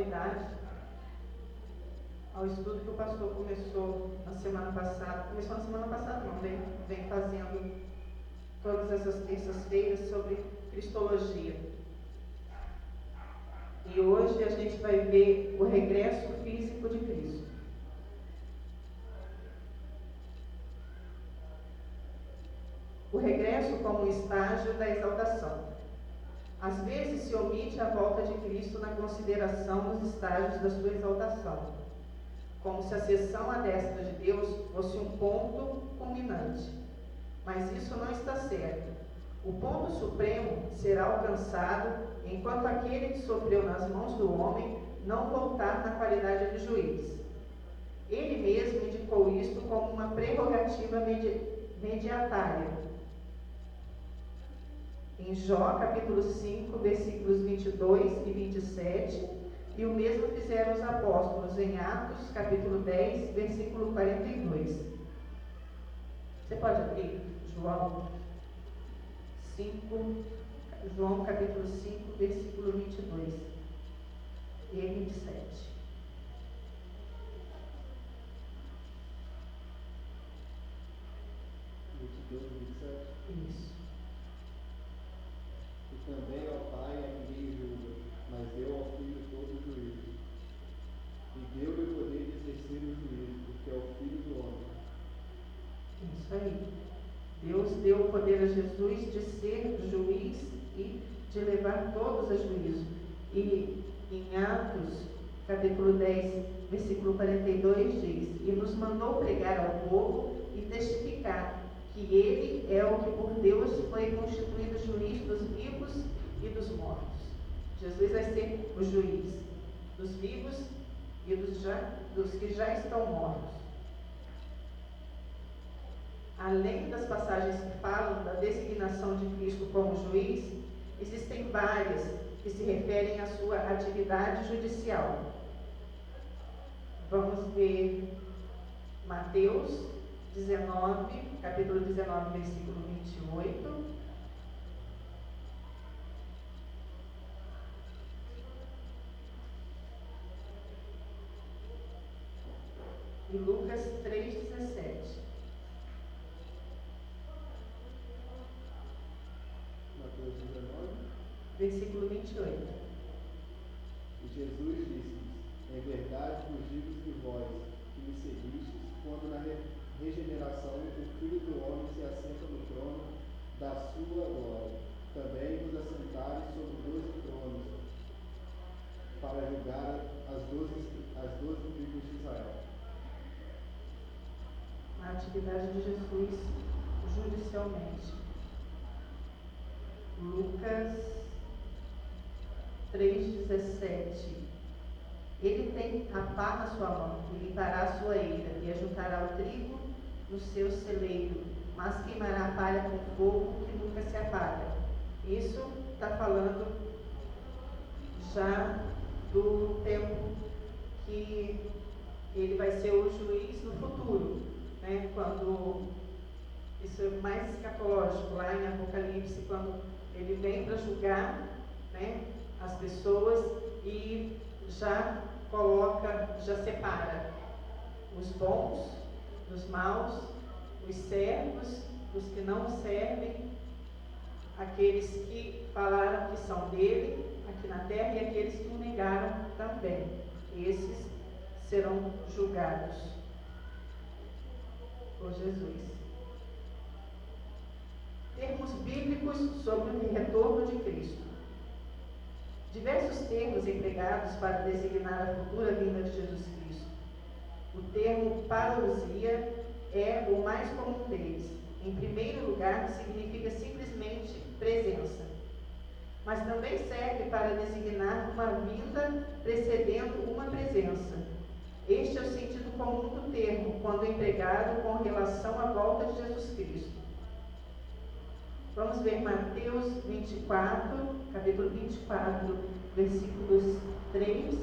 continuidade ao estudo que o pastor começou na semana passada. Começou na semana passada, não, vem fazendo todas essas terças-feiras sobre Cristologia. E hoje a gente vai ver o regresso físico de Cristo. O regresso como estágio da exaltação. Às vezes se omite a volta de Cristo na consideração dos estágios da sua exaltação, como se a sessão à destra de Deus fosse um ponto culminante. Mas isso não está certo. O ponto supremo será alcançado enquanto aquele que sofreu nas mãos do homem não voltar na qualidade de juiz. Ele mesmo indicou isto como uma prerrogativa mediatária. Em Jó, capítulo 5, versículos 22 e 27, e o mesmo fizeram os apóstolos em Atos, capítulo 10, versículo 42. Você pode abrir João 5, João capítulo 5, versículo 22 e 27. Isso. E também ao Pai a ninguém julga, mas deu ao Filho todo o juízo. E deu-lhe o poder de exercer o juízo, porque é o Filho do homem. Isso aí. Deus deu o poder a Jesus de ser juiz e de levar todos a juízo. E em Atos, capítulo 10, versículo 42 diz: e nos mandou pregar ao povo e testificar que ele é o que por Deus foi constituído juiz dos vivos e dos mortos. Jesus vai ser o juiz dos vivos e dos que já estão mortos. Além das passagens que falam da designação de Cristo como juiz, existem várias que se referem à sua atividade judicial. Vamos ver Mateus 19, capítulo 19, versículo 28. E Lucas 3,17. Mateus 19, versículo 28. E Jesus disse-lhes: em verdade vos digo que vós, que me seguistes, quando na regeneração o Filho do Homem se assenta no trono da sua glória, também vos assentares sobre 12 tronos, para julgar as 12 tribos de Israel. A atividade de Jesus judicialmente. Lucas 3,17. Ele tem a pá na sua mão, e limpará a sua eira, e ajuntará o trigo no seu celeiro, mas queimará a palha com fogo que nunca se apaga. Isso está falando já do tempo que ele vai ser o juiz no futuro, né? Quando isso é mais escatológico, lá em Apocalipse, quando ele vem para julgar, né, as pessoas e já coloca, já separa os bons dos maus, os servos dos que não servem, aqueles que falaram que são dele aqui na terra e aqueles que o negaram também. Esses serão julgados por Jesus. Termos bíblicos sobre o retorno de Cristo. Diversos termos empregados para designar a futura vinda de Jesus Cristo. O termo parousia é o mais comum deles. Em primeiro lugar, significa simplesmente presença, mas também serve para designar uma vinda precedendo uma presença. Este é o sentido comum do termo, quando empregado com relação à volta de Jesus Cristo. Vamos ver Mateus 24, capítulo 24, versículos 3,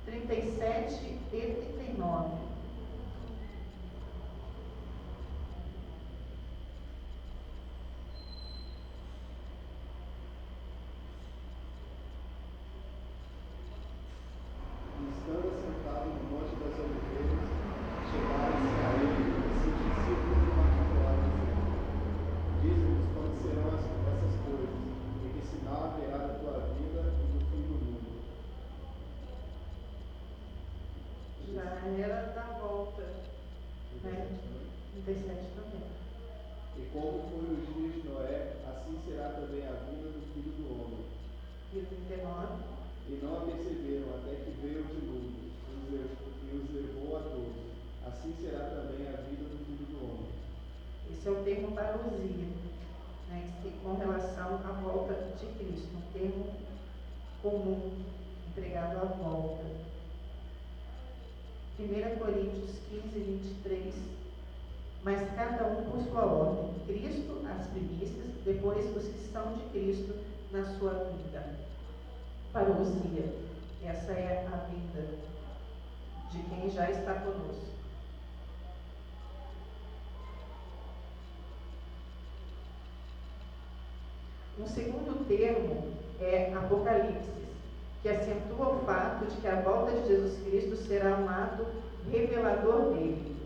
37 e 39. no Monte das Oliveiras, chegaram-se a ele e seus discípulos e particular dizendo: dize-nos quando serão essas coisas, e que sinal haverá da tua vida e do fim do mundo. Já era da volta, né? 37 também. E como foi os dias de Noé, assim será também a vinda do Filho do Homem. E o 39. E não a perceberam até que veio o dilúvio, e os levou a todos. Assim será também a vida do Filho do Homem. Esse é o termo parousia, né, com relação à volta de Cristo, um termo comum, empregado à volta. 1 Coríntios 15, 23. Mas cada um por sua ordem. Cristo, as primícias, depois os que são de Cristo na sua vinda. Parousia. Essa é a vinda de quem já está conosco. Um segundo termo é Apocalipse, que acentua o fato de que a volta de Jesus Cristo será um ato revelador dele.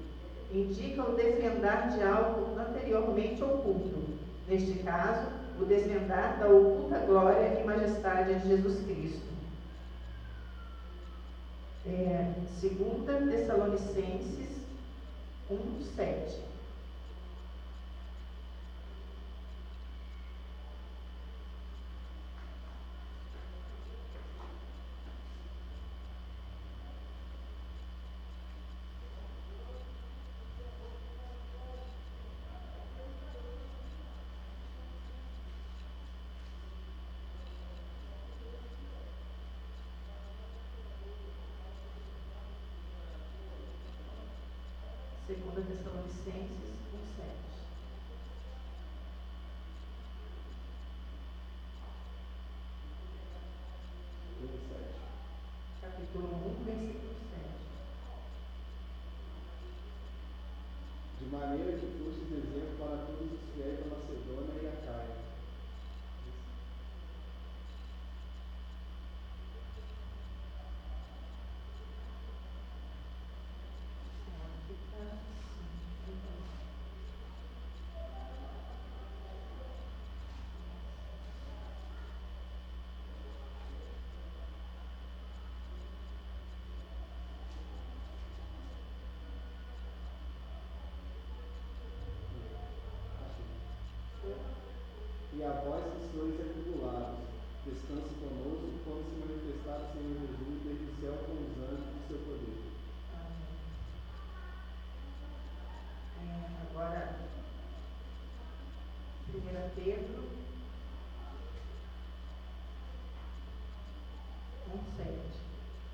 Indica o desvendar de algo anteriormente oculto. Neste caso, o desvendar da oculta glória e majestade de Jesus Cristo. 2 Tessalonicenses 1:7. Segunda Tessalonicenses 1:7. Capítulo 1, versículo 7. De maneira que fostes exemplo para todos os fiéis da Macedônia e Acaia. E a vós que sois atribulados, descanse conosco quando se manifestar o Senhor Jesus desde o céu com os anjos do seu poder. Agora, 1 Pedro 1:7.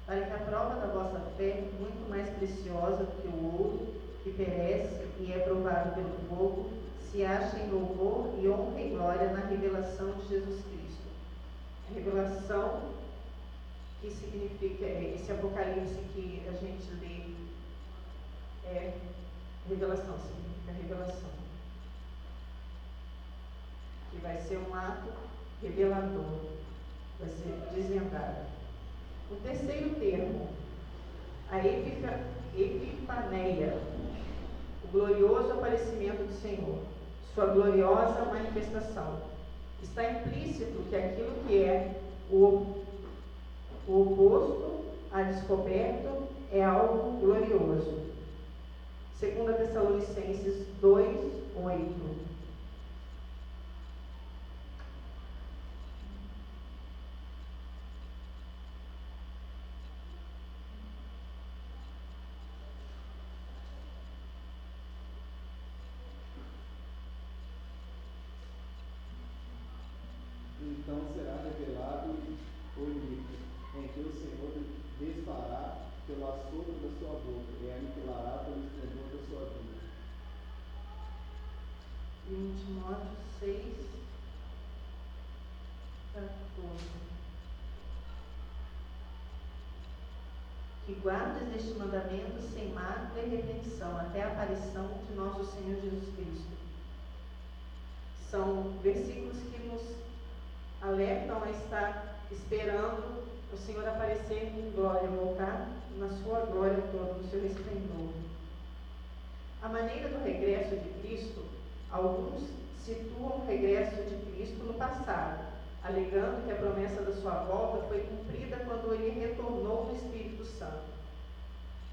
Para que a prova da vossa fé, muito mais preciosa do que o ouro, que perece e é provado pelo fogo, se acha em louvor e honra e glória na revelação de Jesus Cristo. A revelação, que significa esse Apocalipse que a gente lê, revelação, significa revelação. Que vai ser um ato revelador, vai ser desvendado. O terceiro termo, a epifaneia, o glorioso aparecimento do Senhor, sua gloriosa manifestação. Está implícito que aquilo que é o oposto a descoberto é algo glorioso. 2 Tessalonicenses 2:8. Então será revelado o iníquo, em que o Senhor desfará pelo assopro da sua boca e aniquilará pelo esplendor da sua vida. E 1 Timóteo 6:14. Que guardes este mandamento sem mácula e repreensão até a aparição de nosso Senhor Jesus Cristo. São versículos que nos alertam a estar esperando o Senhor aparecer em glória, voltar na sua glória. todo no seu esplendor. A maneira do regresso de Cristo, alguns situam o regresso de Cristo no passado, alegando que a promessa da sua volta foi cumprida quando ele retornou no Espírito Santo.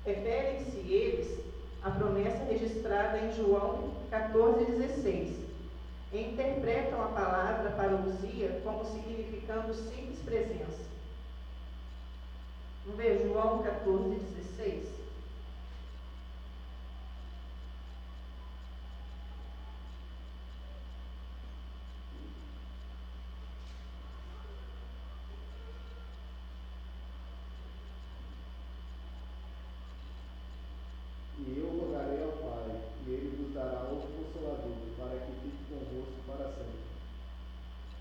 Referem-se eles à promessa registrada em João 14,16. E interpretam a palavra parousia como significando simples presença. Vamos ver João 14,16. E eu rogarei ao Pai, e ele vos dará outro Consolador, para que fique convosco para sempre.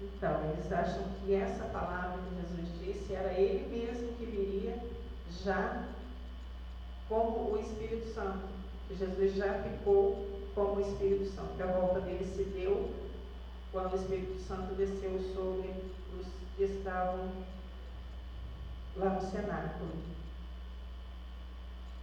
Então, eles acham que essa palavra que Jesus disse era ele mesmo que viria já como o Espírito Santo, que Jesus já ficou como o Espírito Santo, que a volta dele se deu quando o Espírito Santo desceu sobre os que estavam lá no cenáculo.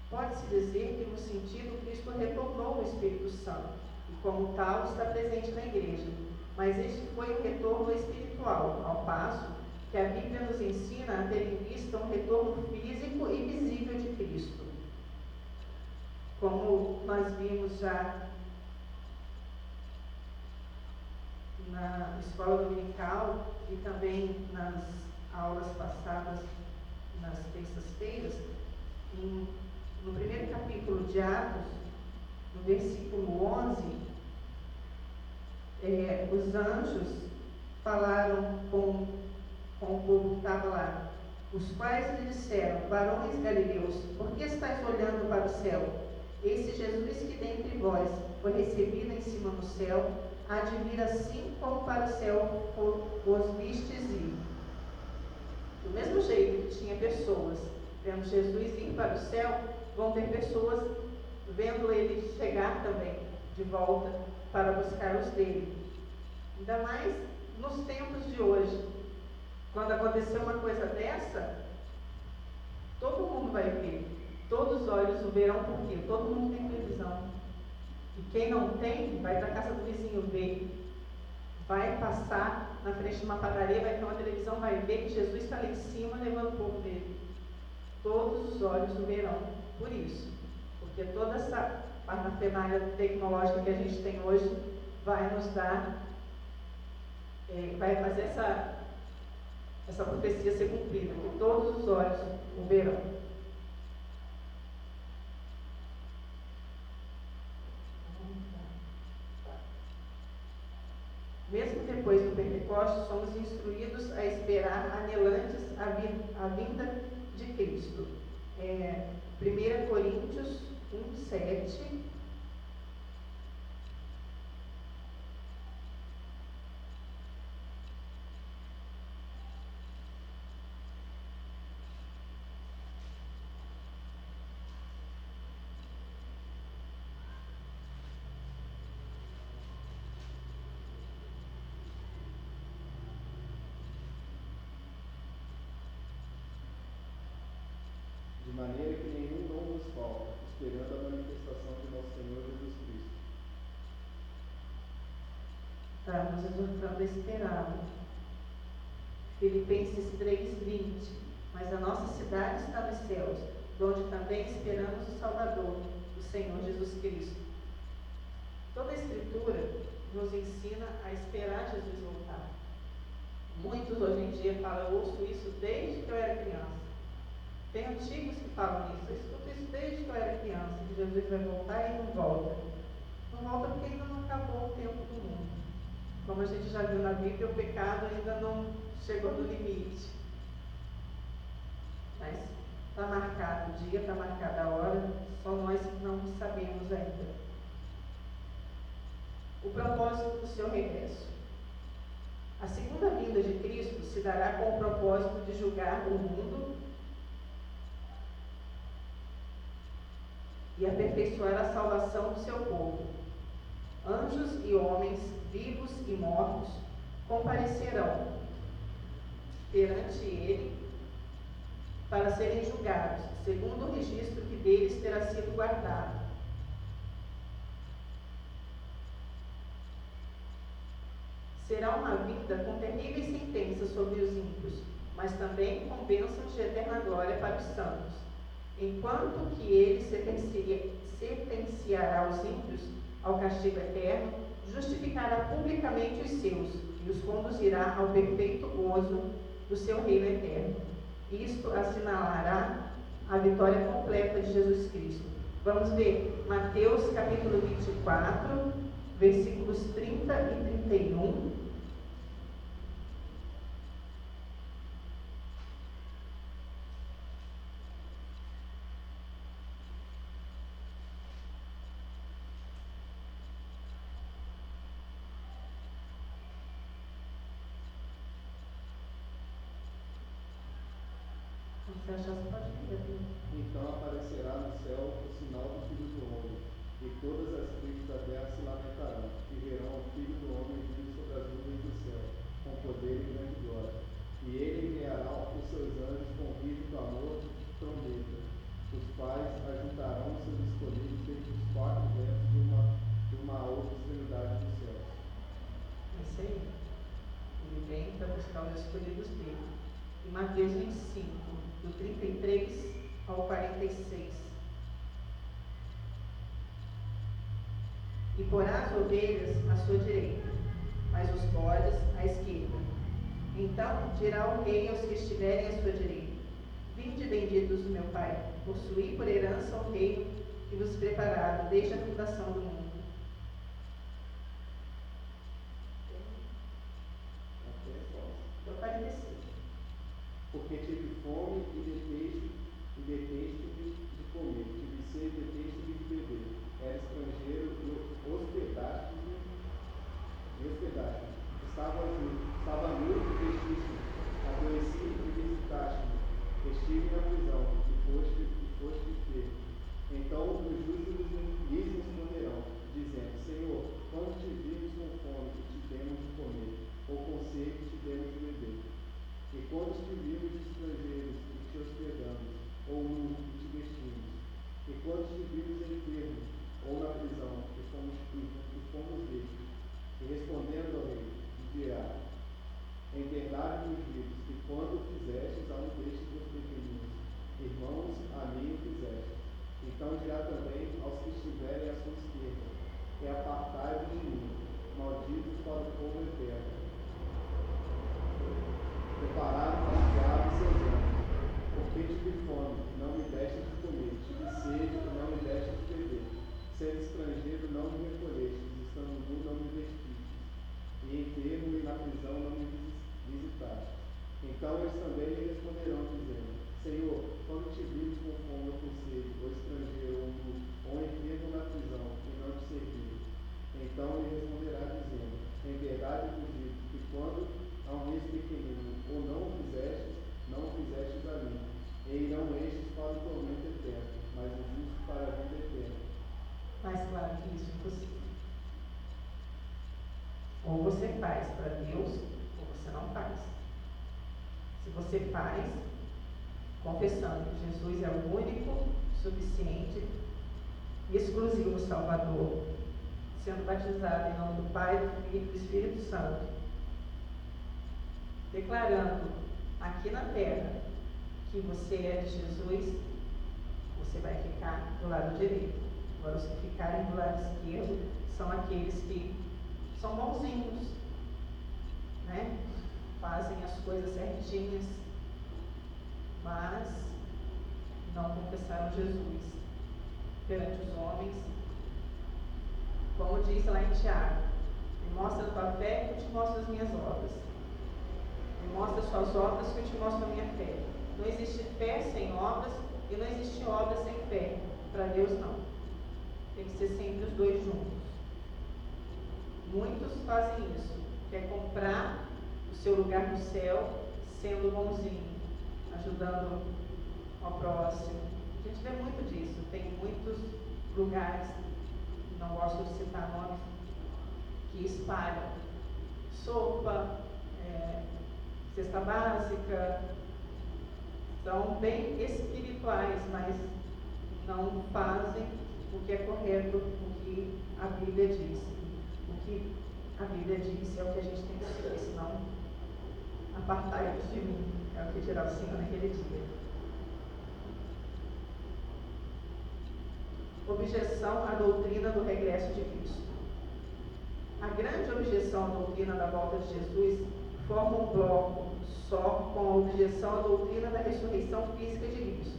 Pode-se dizer que, no sentido, Cristo retornou no Espírito Santo e, como tal, está presente na igreja. Mas este foi um retorno espiritual, ao passo que a Bíblia nos ensina a ter em vista um retorno físico e visível de Cristo. Como nós vimos já na escola dominical e também nas aulas passadas, nas terças-feiras, no primeiro capítulo de Atos, no versículo 11, os anjos falaram com o povo que estava lá, os quais lhe disseram: varões galileus, por que estáis olhando para o céu? Esse Jesus que dentre vós foi recebido em cima no céu, há de vir assim como para o céu os vistes ir. Do mesmo jeito que tinha pessoas vendo Jesus ir para o céu, vão ter pessoas vendo ele chegar também de volta para buscar os dele. Ainda mais nos tempos de hoje. Quando acontecer uma coisa dessa, todo mundo vai ver. Todos os olhos o verão, porque todo mundo tem televisão. E quem não tem, vai para a casa do vizinho ver. Vai passar na frente de uma padaria, vai ter uma televisão, vai ver que Jesus está lá em cima levando o povo dele. Todos os olhos o verão por isso. Porque toda essa parafernália tecnológica que a gente tem hoje vai nos dar, vai fazer essa profecia ser cumprida, que todos os olhos o verão. Mesmo depois do Pentecostes, somos instruídos a esperar anelantes a vinda de Cristo. 1 Coríntios 1:7. De maneira que nenhum dom nos falta, esperando a manifestação de nosso Senhor Jesus Cristo. Está nos exortando a esperá-lo. Filipenses 3:20. Mas a nossa cidade está nos céus, donde também esperamos o Salvador, o Senhor Jesus Cristo. Toda a Escritura nos ensina a esperar Jesus voltar. Muitos hoje em dia falam: eu ouço isso desde que eu era criança. Tem antigos que falam isso: eu escuto isso desde que eu era criança, que Jesus vai voltar e não volta. Não volta porque ainda não acabou o tempo do mundo. Como a gente já viu na Bíblia, o pecado ainda não chegou no limite. Mas está marcado o dia, está marcada a hora, só nós não sabemos ainda. O propósito do seu regresso. A segunda vinda de Cristo se dará com o propósito de julgar o mundo e aperfeiçoar a salvação do seu povo. Anjos e homens, vivos e mortos, comparecerão perante ele para serem julgados, segundo o registro que deles terá sido guardado. Será uma vida com terríveis sentenças sobre os ímpios, mas também com bênçãos de eterna glória para os santos. Enquanto que ele sentenciará os ímpios ao castigo eterno, justificará publicamente os seus e os conduzirá ao perfeito gozo do seu reino eterno. Isto assinalará a vitória completa de Jesus Cristo. Vamos ver Mateus capítulo 24, versículos 30 e 31. Se achar, você pode ler. Então aparecerá no céu o sinal do Filho do Homem, e todas as tribos da terra se lamentarão, e verão o Filho do Homem vindo sobre as nuvens do céu, com poder e grande glória. E ele enviará os seus anjos com grito do amor e trombeta. Os pais ajuntarão os seus escolhidos desde os quatro ventos de uma outra extremidade dos céus. É isso aí. Ele vem para buscar os escolhidos dele. Em Mateus 25, do 33 ao 46. E porá as ovelhas à sua direita, mas os bodes à esquerda. Então dirá o rei aos que estiverem à sua direita: Vinde, benditos do meu Pai, possuí por herança o reino que vos preparado desde a fundação do mundo. Do 45. Porque tive fome e deteste de comer, tive sede e deteste de beber, era estrangeiro e hospedaste-me, estava nu e vestiste-me, adoeci e visitaste-me, estive na prisão e foste enfermo. Então os justos lhes responderão, dizendo: Senhor, quando te vimos com fome e te demos de comer, ou com sede e te demos de beber? E quando te vimos estrangeiros e te hospedamos, ou nu e te vestimos? E quando te vimos enfermo, ou na prisão, e fomos vistos? E respondendo ao rei, dirá: Em verdade vos digo que quando fizestes a um destes meus pequeninos irmãos, a mim o fizestes. Então dirá também aos que estiverem à sua esquerda: E apartai-vos de mim, malditos para o fogo eterno, preparado para o diabo e seus anjos. Porque tive fome, não me deste de comer, tive sede, não me deste de beber, sendo estrangeiro, não me recolhestes, estando nu, não me vestistes, e enfermo e na prisão não me visitaste. Então eles também lhe responderão, dizendo: Senhor, quando te vimos com fome ou com sede, ou estrangeiro, ou nu, ou enfermo na prisão, e não te servimos? Então lhe responderá, dizendo: Em verdade vos digo que quando a um mês pequenino, ou não o fizestes a mim, e irão estes para o tormento eterno, mas os justos para a vida eterna. Mais claro que isso é impossível. Ou você faz para Deus, ou você não faz. Se você faz, confessando que Jesus é o único, suficiente e exclusivo Salvador, sendo batizado em nome do Pai, do Filho e do Espírito Santo, declarando aqui na terra que você é de Jesus, você vai ficar do lado direito. Agora, os que ficarem do lado esquerdo são aqueles que são bonzinhos, né? Fazem as coisas certinhas, mas não confessaram Jesus perante os homens. Como diz lá em Tiago: me mostra a tua fé que eu te mostro as minhas obras. Me mostra as suas obras que eu te mostro a minha fé. Não existe fé sem obras e não existe obra sem fé. Para Deus não. Tem que ser sempre os dois juntos. Muitos fazem isso. Quer comprar o seu lugar no céu sendo bonzinho, ajudando ao próximo. A gente vê muito disso. Tem muitos lugares, não gosto de citar nomes, que espalham sopa, cesta básica, São bem espirituais, mas não fazem o que é correto, o que a Bíblia diz. O que a Bíblia diz é o que a gente tem que seguir, senão apartai-vos de mim, é o que dirá o Senhor naquele dia. Objeção à doutrina do regresso de Cristo. A grande objeção à doutrina da volta de Jesus forma um bloco só com a objeção à doutrina da ressurreição física de Cristo.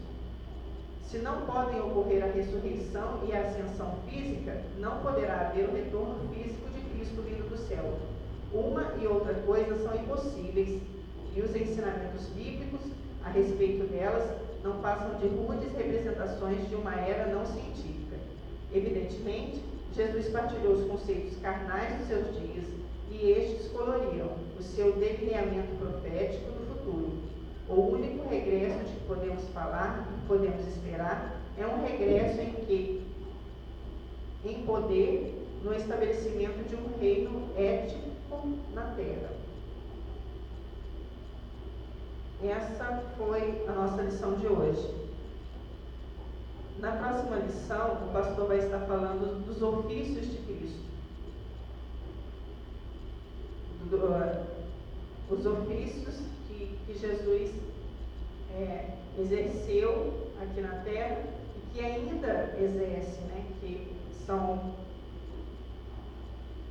Se não podem ocorrer a ressurreição e a ascensão física, não poderá haver o retorno físico de Cristo vindo do céu. Uma e outra coisa são impossíveis, e os ensinamentos bíblicos a respeito delas não passam de rudes representações de uma era não científica. Evidentemente, Jesus partilhou os conceitos carnais dos seus dias, e estes coloriam o seu delineamento profético do futuro. O único regresso de que podemos falar e que podemos esperar é um regresso em poder no estabelecimento de um reino ético na terra. Essa foi a nossa lição de hoje. Na próxima lição, o pastor vai estar falando dos ofícios de Cristo. Os ofícios que Jesus exerceu aqui na terra e que ainda exerce, né? Que são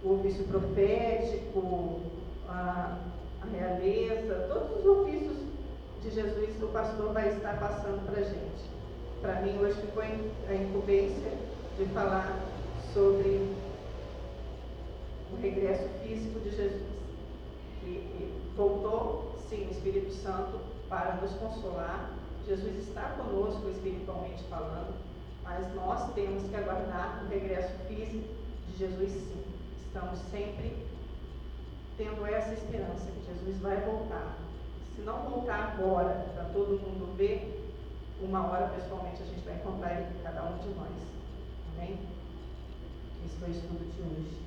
o ofício profético, a realeza, todos os ofícios de Jesus que o pastor vai estar passando para a gente. Para mim, hoje ficou a incumbência de falar sobre o regresso físico de Jesus, que voltou, sim, o Espírito Santo para nos consolar. Jesus está conosco espiritualmente falando, mas nós temos que aguardar o regresso físico de Jesus, sim. Estamos sempre tendo essa esperança que Jesus vai voltar. Se não voltar agora, para todo mundo ver, uma hora pessoalmente a gente vai encontrar ele com cada um de nós. Amém? Esse foi o estudo de hoje.